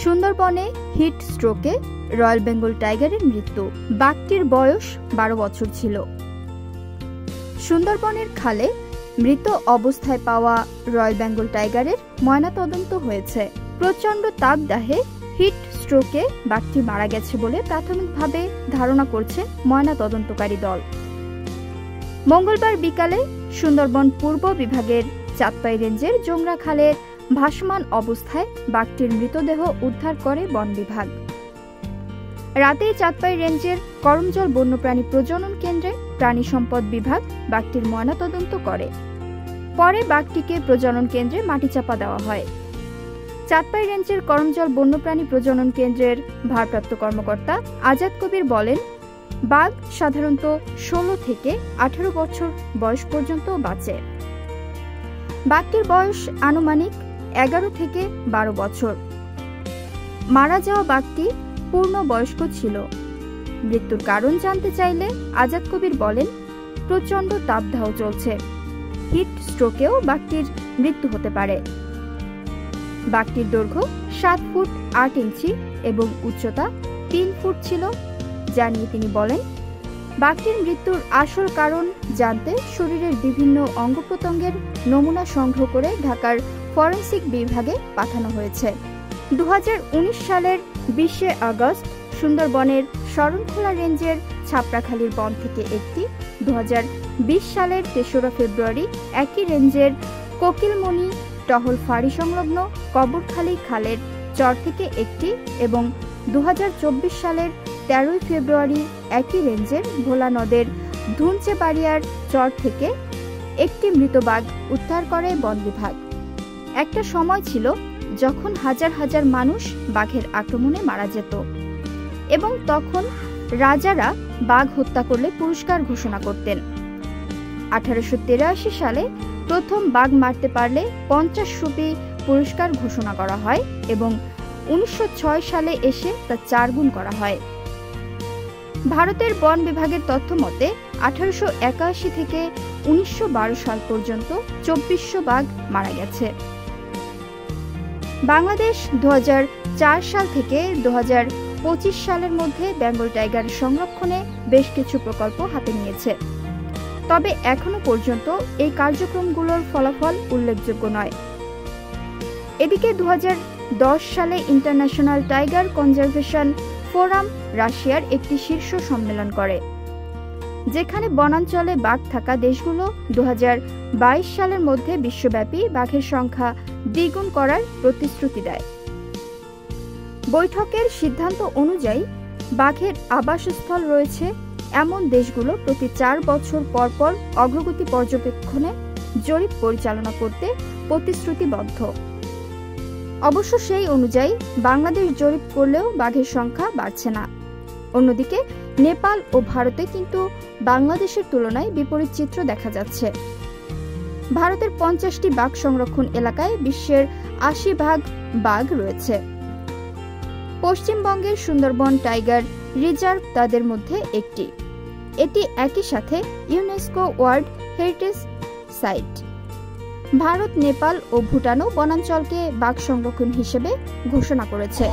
সুন্দরবনে hit স্ট্রোকে royal Bengal টাইগারের মৃত্যু। বাঘটির বয়স 12 বছর ছিল। সুন্দরবনের খালে মৃত অবস্থায় পাওয়া রয়্যাল বেঙ্গল টাইগারের ময়নাতদন্ত হয়েছে। প্রচণ্ড তাপদাহে হিট স্ট্রোকে বাঘটি মারা গেছে বলে প্রাথমিকভাবে ধারণা করছে ময়নাতদন্তকারী দল। মঙ্গলবার বিকালে সুন্দরবন পূর্ব বিভাগের চাঁদপাই রেঞ্জের জোংরা খালের ভাসমান অবস্থায় বাঘটির মৃতদেহ উদ্ধার করে বন বিভাগ। রাতে চাঁদপাই রেঞ্জের করমজল বন্যপ্রাণী প্রজনন কেন্দ্রে প্রাণী সম্পদ বিভাগ বাঘটির ময়নাতদন্ত করে। পরে বাঘটিকে প্রজনন কেন্দ্রে মাটিচাপা দেওয়া হয়। চাঁদপাই রেঞ্জের করমজল বন্যপ্রাণী প্রজনন কেন্দ্রের ভারপ্রাপ্ত কর্মকর্তা আজাদ কবির বলেন, বাঘ সাধারণত 16 থেকে 18 বছর বয়স পর্যন্ত বাঁচে। বাঘটির বয়স আনুমানিক 11 থেকে 12 বছর। মারা যাওয়া বাঘটি পূর্ণ বয়স্ক ছিল। মৃত্যুর কারণ জানতে চাইলে আজাদ কবির বলেন, প্রচণ্ড তাপদাহ চলছে। হিট স্ট্রোকেও বাঘটির মৃত্যু হতে পারে। বাঘটির দৈর্ঘ্য 7 ফুট 8 ইঞ্চি এবং উচ্চতা 3 ফুট ছিল। জানিয়ে তিনি বলেন, বাঘটির মৃত্যুর আসল কারণ জানতে শরীরের বিভিন্ন অঙ্গ প্রত্যঙ্গের নমুনা সংগ্রহ করে ঢাকার ফরেনসিক বিভাগে পাঠানো হয়েছে। 2019 সালের 20 আগস্ট সুন্দরবনের শরণখোলা রেঞ্জের ছাপড়াখালীর বন থেকে একটি, 2020 সালের 3রা ফেব্রুয়ারি একই রেঞ্জের কোকিলমণি টহল ফাঁড়ি সংলগ্ন কবরখালী খালের চর থেকে একটি এবং 2024 সালের 13 ফেব্রুয়ারি একই রেঞ্জের ভোলা নদের ধুনচেবাড়িয়ার চর থেকে একটি মৃত বাঘ উদ্ধার করে বন বিভাগ। একটা সময় ছিল যখন হাজার হাজার মানুষ বাঘের আক্রমণে মারা যেত এবং তখন রাজারা বাঘ হত্যা করলে পুরস্কার ঘোষণা করতেন। 1883 সালে প্রথম বাঘ মারতে পারলে 50 রুপি পুরস্কার ঘোষণা করা হয় এবং 1906 সালে এসে তা 4 গুণ করা হয়। ভারতের বন বিভাগের তথ্য মতে 1881 থেকে 1912 সাল পর্যন্ত 2400 বাঘ মারা গেছে। বাংলাদেশ 2004 সাল থেকে 2025 সালের মধ্যে বেঙ্গল টাইগার সংরক্ষণে বেশ কিছু প্রকল্প হাতে নিয়েছে। তবে এখনো পর্যন্ত এই কার্যক্রমগুলোর ফলাফল উল্লেখযোগ্য নয়। এদিকে 2010 সালে ইন্টারন্যাশনাল টাইগার কনজারভেশন ফোরাম রাশিয়ার একটি শীর্ষ সম্মেলন করে, যেখানে বনাঞ্চলে বাঘ থাকা দেশগুলো 2022 সালের মধ্যে বিশ্বব্যাপী বাঘের সংখ্যা দ্বিগুণ করার প্রতিশ্রুতি দেয়। বৈঠকের সিদ্ধান্ত অনুযায়ী বাঘের আবাসস্থল রয়েছে এমন দেশগুলো প্রতি 4 বছর পর পর অগ্রগতি পর্যবেক্ষণে জরিপ পরিচালনা করতে প্রতিশ্রুতিবদ্ধ। অবশ্য সেই অনুযায়ী বাংলাদেশ জরিপ করলেও বাঘের সংখ্যা বাড়ছে না। অন্যদিকে নেপাল ও ভারতে কিন্তু বাংলাদেশের তুলনায় বিপরীত চিত্র দেখা যাচ্ছে। ভারতের 50টি বাঘ সংরক্ষণ এলাকায় বিশ্বের 80 ভাগ বাঘ রয়েছে। পশ্চিমবঙ্গের সুন্দরবন টাইগার রিজার্ভ তাদের মধ্যে একটি। এটি একই সাথে UNESCO world heritage site. Bharat, Nepal ও ভুটানও বনাঞ্চলকে বাঘ সংরক্ষণ হিসেবে ঘোষণা করেছে।